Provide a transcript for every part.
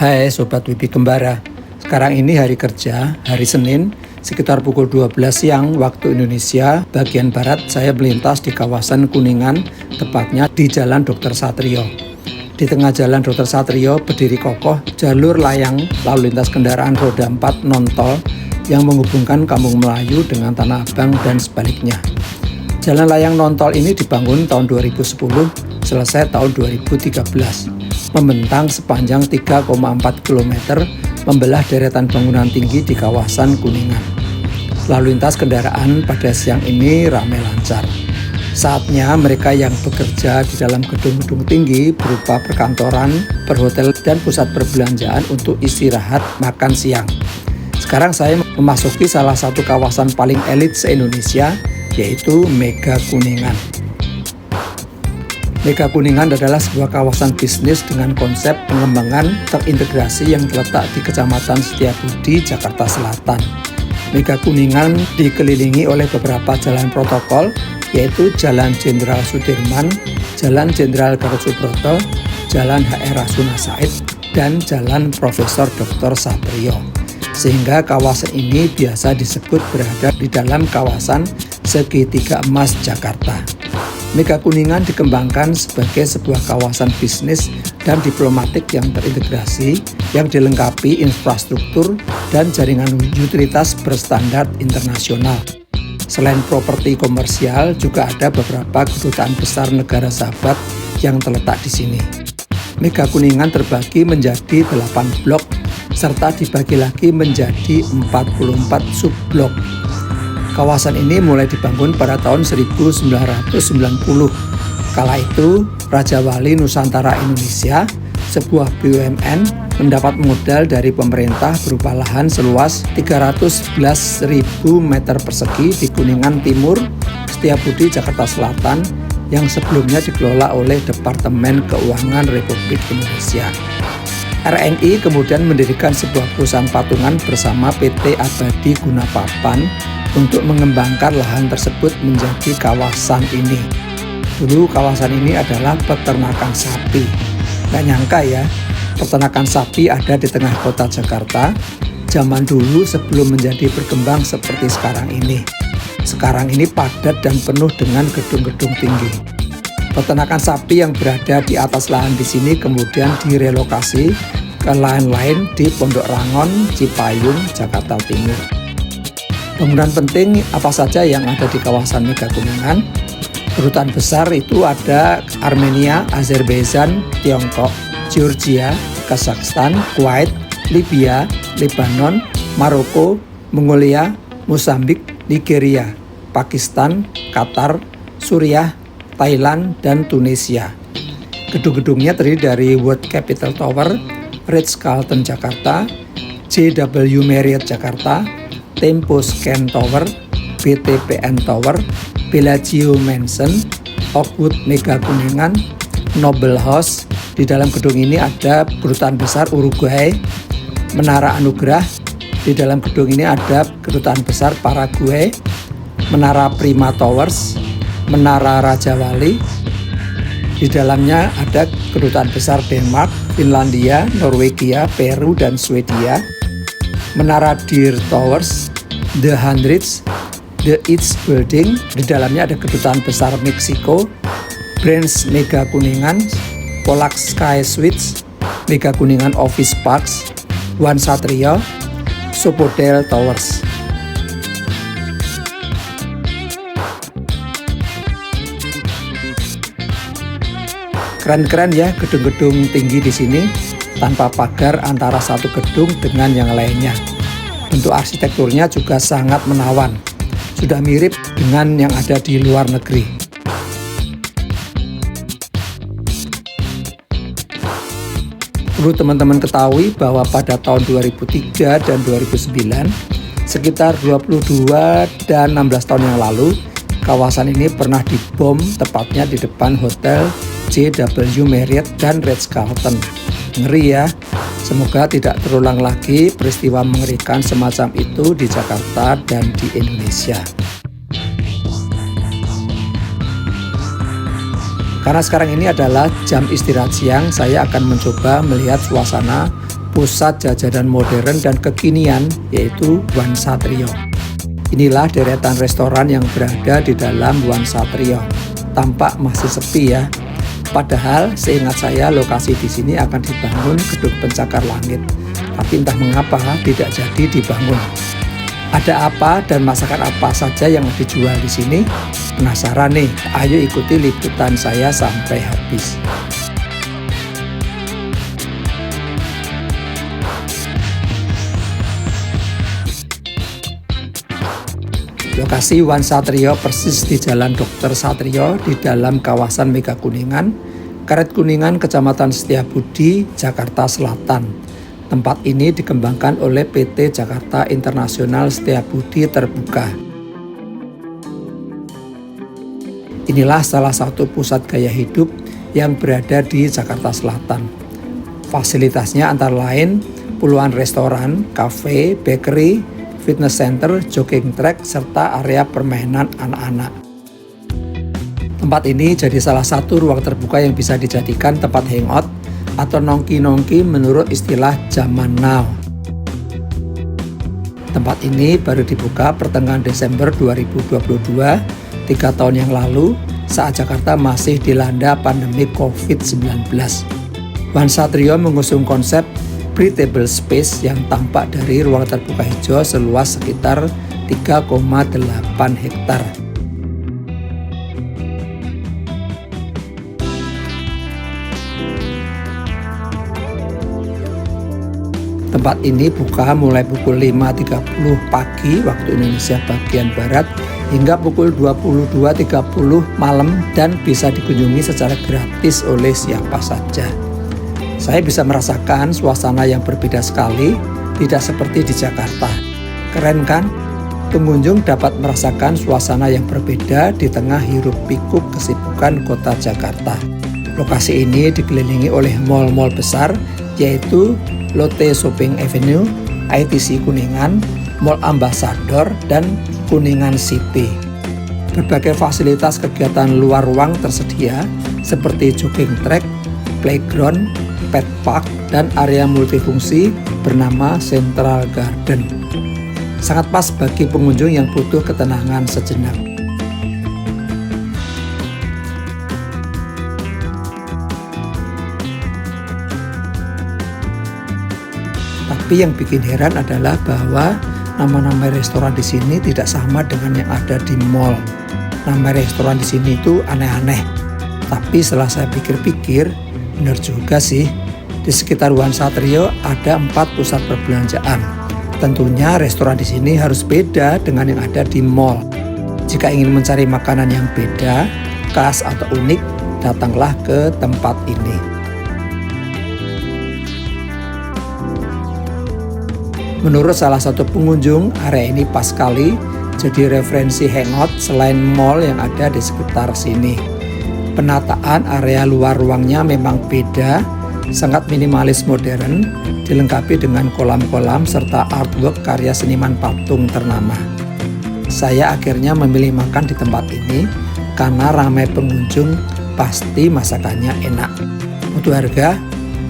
Hai Sobat Wibi Kembara, sekarang ini hari kerja, hari Senin, sekitar pukul 12 siang waktu Indonesia bagian Barat. Saya melintas di kawasan Kuningan, tepatnya di Jalan Dr. Satrio. Di tengah Jalan Dr. Satrio berdiri kokoh jalur layang lalu lintas kendaraan roda 4 non-tol yang menghubungkan Kampung Melayu dengan Tanah Abang dan sebaliknya. Jalan layang non-tol ini dibangun tahun 2010, selesai tahun 2013. Membentang sepanjang 3,4 km, membelah deretan bangunan tinggi di kawasan Kuningan. Lalu lintas kendaraan pada siang ini ramai lancar. Saatnya mereka yang bekerja di dalam gedung-gedung tinggi berupa perkantoran, perhotel, dan pusat perbelanjaan untuk istirahat makan siang. Sekarang saya memasuki salah satu kawasan paling elit se-Indonesia, yaitu Mega Kuningan. Mega Kuningan adalah sebuah kawasan bisnis dengan konsep pengembangan terintegrasi yang terletak di Kecamatan Setiabudi, Jakarta Selatan. Mega Kuningan dikelilingi oleh beberapa jalan protokol, yaitu Jalan Jenderal Sudirman, Jalan Jenderal Gatot Subroto, Jalan HR Rasuna Said, dan Jalan Profesor Dr. Satrio. Sehingga kawasan ini biasa disebut berada di dalam kawasan segitiga emas Jakarta. Mega Kuningan dikembangkan sebagai sebuah kawasan bisnis dan diplomatik yang terintegrasi, yang dilengkapi infrastruktur dan jaringan utilitas berstandar internasional. Selain properti komersial, juga ada beberapa kedutaan besar negara sahabat yang terletak di sini. Mega Kuningan terbagi menjadi 8 blok, serta dibagi lagi menjadi 44 subblok. Kawasan ini mulai dibangun pada tahun 1990. Kala itu, Raja Wali Nusantara Indonesia, sebuah BUMN, mendapat modal dari pemerintah berupa lahan seluas 311.000 meter persegi di Kuningan Timur, Setiabudi, Jakarta Selatan, yang sebelumnya dikelola oleh Departemen Keuangan Republik Indonesia. RNI kemudian mendirikan sebuah perusahaan patungan bersama PT Abadi Gunapapan untuk mengembangkan lahan tersebut menjadi kawasan ini. Dulu kawasan ini adalah peternakan sapi. Gak nyangka ya, peternakan sapi ada di tengah kota Jakarta, zaman dulu sebelum menjadi berkembang seperti sekarang ini. Sekarang ini padat dan penuh dengan gedung-gedung tinggi. Peternakan sapi yang berada di atas lahan di sini kemudian direlokasi ke lahan-lain di Pondok Rangon, Cipayung, Jakarta Timur. Bangunan penting apa saja yang ada di kawasan Mega Kuningan? Kedutaan besar itu ada Armenia, Azerbaijan, Tiongkok, Georgia, Kazakhstan, Kuwait, Libya, Lebanon, Maroko, Mongolia, Mozambik, Nigeria, Pakistan, Qatar, Suriah, Thailand, dan Tunisia. Gedung-gedungnya terdiri dari World Capital Tower, Ritz-Carlton Jakarta, JW Marriott Jakarta, Tempo Scan Tower, BTPN Tower, Bellagio Mansion, Oakwood Mega Kuningan, Noble House. Di dalam gedung ini ada kedutaan besar Uruguay, Menara Anugerah. Di dalam gedung ini ada kedutaan besar Paraguay, Menara Prima Towers, Menara Raja Wali. Di dalamnya ada kedutaan besar Denmark, Finlandia, Norwegia, Peru, dan Swedia. Menara Deer Towers, The Hundreds, The East Building. Di dalamnya ada kedutaan besar Meksiko, Brands Mega Kuningan, Polak Sky Suites, Mega Kuningan Office Parks, One Satrio, Sofitel Towers. Keren-keren ya gedung-gedung tinggi di sini, tanpa pagar antara satu gedung dengan yang lainnya. Bentuk arsitekturnya juga sangat menawan, sudah mirip dengan yang ada di luar negeri. Perlu teman-teman ketahui bahwa pada tahun 2003 dan 2009, sekitar 22 dan 16 tahun yang lalu, kawasan ini pernah dibom tepatnya di depan Hotel JW Marriott dan Ritz-Carlton. Ngeri ya, semoga tidak terulang lagi peristiwa mengerikan semacam itu di Jakarta dan di Indonesia. Karena sekarang ini adalah jam istirahat siang, saya akan mencoba melihat suasana pusat jajanan modern dan kekinian, yaitu Wan Satrio. Inilah deretan restoran yang berada di dalam Wan Satrio. Tampak masih sepi ya. Padahal seingat saya lokasi di sini akan dibangun gedung pencakar langit. Tapi entah mengapa tidak jadi dibangun. Ada apa dan masakan apa saja yang dijual di sini? Penasaran nih? Ayo ikuti liputan saya sampai habis. Lokasi Wan Satrio persis di Jalan Dr. Satrio di dalam kawasan Mega Kuningan, Karet Kuningan, Kecamatan Setiabudi, Jakarta Selatan. Tempat ini dikembangkan oleh PT Jakarta Internasional Setiabudi Terbuka. Inilah salah satu pusat gaya hidup yang berada di Jakarta Selatan. Fasilitasnya antara lain puluhan restoran, kafe, bakery, fitness center, jogging track, serta area permainan anak-anak. Tempat ini jadi salah satu ruang terbuka yang bisa dijadikan tempat hangout atau nongki-nongki menurut istilah zaman now. Tempat ini baru dibuka pertengahan Desember 2022, 3 tahun yang lalu, saat Jakarta masih dilanda pandemi COVID-19. Wan Satrio mengusung konsep breathable space yang tampak dari ruang terbuka hijau seluas sekitar 3,8 hektar. Tempat ini buka mulai pukul 5.30 pagi waktu Indonesia bagian Barat hingga pukul 22.30 malam dan bisa dikunjungi secara gratis oleh siapa saja. Saya bisa merasakan suasana yang berbeda sekali, tidak seperti di Jakarta. Keren kan? Pengunjung dapat merasakan suasana yang berbeda di tengah hiruk-pikuk kesibukan kota Jakarta. Lokasi ini dikelilingi oleh mal-mal besar, yaitu Lotte Shopping Avenue, ITC Kuningan, Mall Ambassador, dan Kuningan City. Berbagai fasilitas kegiatan luar ruang tersedia seperti jogging track, playground, pet park, dan area multifungsi bernama Central Garden. Sangat pas bagi pengunjung yang butuh ketenangan sejenak. Tapi yang bikin heran adalah bahwa nama-nama restoran di sini tidak sama dengan yang ada di mall. Nama restoran di sini itu aneh-aneh. Tapi setelah saya pikir-pikir, benar juga sih. Di sekitar Wan Satrio ada 4 pusat perbelanjaan. Tentunya restoran di sini harus beda dengan yang ada di mall. Jika ingin mencari makanan yang beda, khas atau unik, datanglah ke tempat ini. Menurut salah satu pengunjung, area ini pas sekali jadi referensi hangout selain mall yang ada di sekitar sini. Penataan area luar ruangnya memang beda, sangat minimalis modern, dilengkapi dengan kolam-kolam serta artwork karya seniman patung ternama. Saya akhirnya memilih makan di tempat ini karena ramai pengunjung, pasti masakannya enak. Untuk harga,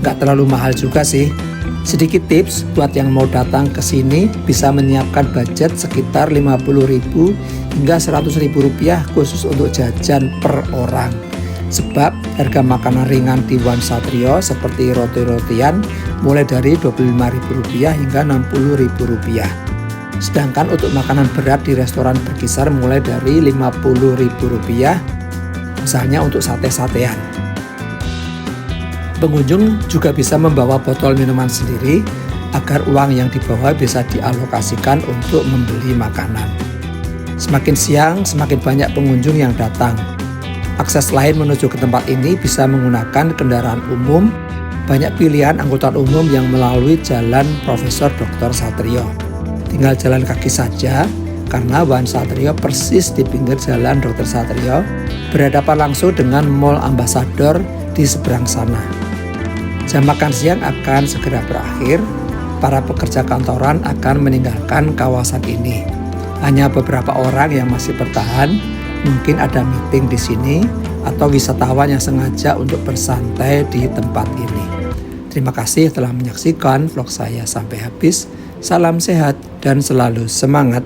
nggak terlalu mahal juga sih. Sedikit tips buat yang mau datang ke sini bisa menyiapkan budget sekitar 50.000 hingga 100.000 rupiah khusus untuk jajan per orang. Sebab harga makanan ringan di Wan Satrio seperti roti-rotian mulai dari 25.000 rupiah hingga 60.000 rupiah. Sedangkan untuk makanan berat di restoran berkisar mulai dari 50.000 rupiah, misalnya untuk sate-satean. Pengunjung juga bisa membawa botol minuman sendiri agar uang yang dibawa bisa dialokasikan untuk membeli makanan. Semakin siang, semakin banyak pengunjung yang datang. Akses lain menuju ke tempat ini bisa menggunakan kendaraan umum. Banyak pilihan angkutan umum yang melalui Jalan Profesor Dr. Satrio. Tinggal jalan kaki saja karena Wan Satrio persis di pinggir Jalan Dr. Satrio, berhadapan langsung dengan Mall Ambassador di seberang sana. Jam makan siang akan segera berakhir, para pekerja kantoran akan meninggalkan kawasan ini. Hanya beberapa orang yang masih bertahan, mungkin ada meeting di sini, atau wisatawan yang sengaja untuk bersantai di tempat ini. Terima kasih telah menyaksikan vlog saya sampai habis. Salam sehat dan selalu semangat.